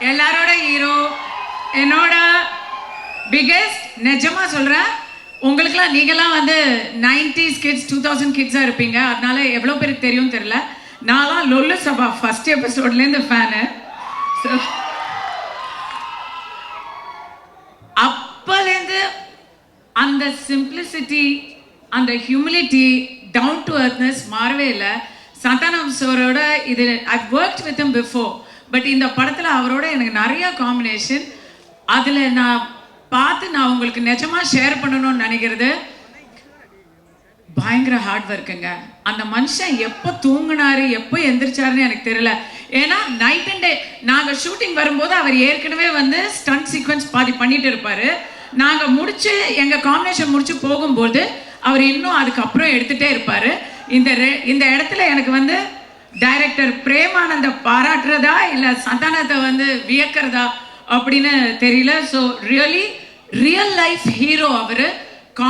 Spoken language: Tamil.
எல்லாரோட ஹீரோ, என்னோட பிகெஸ்ட். நிஜமா சொல்றேன், உங்களுக்குலாம் நீங்களாம் வந்து 90s கிட்ஸ் 2000 கிட்ஸா இருப்பீங்க. அதனால எவ்வளோ பேருக்கு தெரியும் தெரியல. நான்லாம் லொல்லு சபா ஃபர்ஸ்ட் எபிசோட்லேருந்து ஃபேனு. அப்பலேருந்து அந்த சிம்பிளிசிட்டி, அந்த ஹியூமிலிட்டி, டவுன் டு அர்த்னஸ் மாறவே இல்லை. சந்தானம் சாரோட இது ஐ worked with him before, but இந்த படத்தில் அவரோட எனக்கு நிறைய காம்பினேஷன். அதில் நான் நான் உங்களுக்கு நிஜமாக ஷேர் பண்ணணும்னு நினைக்கிறது, பயங்கர ஹார்ட் ஒர்க்குங்க. அந்த மனுஷன் எப்போ தூங்கினாரு எப்போ எந்திரிச்சாருன்னு எனக்கு தெரியல. ஏன்னா நைட் அண்ட் டே நாங்கள் ஷூட்டிங் வரும்போது அவர் ஏற்கனவே வந்து ஸ்டண்ட் சீக்வன்ஸ் பாதி பண்ணிட்டு இருப்பாரு. நாங்கள் முடிச்சு எங்கள் காம்பினேஷன் முடிச்சு போகும்போது அவர் இன்னும் அதுக்கப்புறம் எடுத்துகிட்டே இருப்பார். இந்த இடத்துல எனக்கு வந்து டைரக்டர் பிரேமானந்த பாராட்டுறதா இல்லை சந்தானத்தை வந்து வியக்கிறதா அப்படின்னு தெரியல. ஸோ ரியல் லைஃப் ஹீரோ அவர்.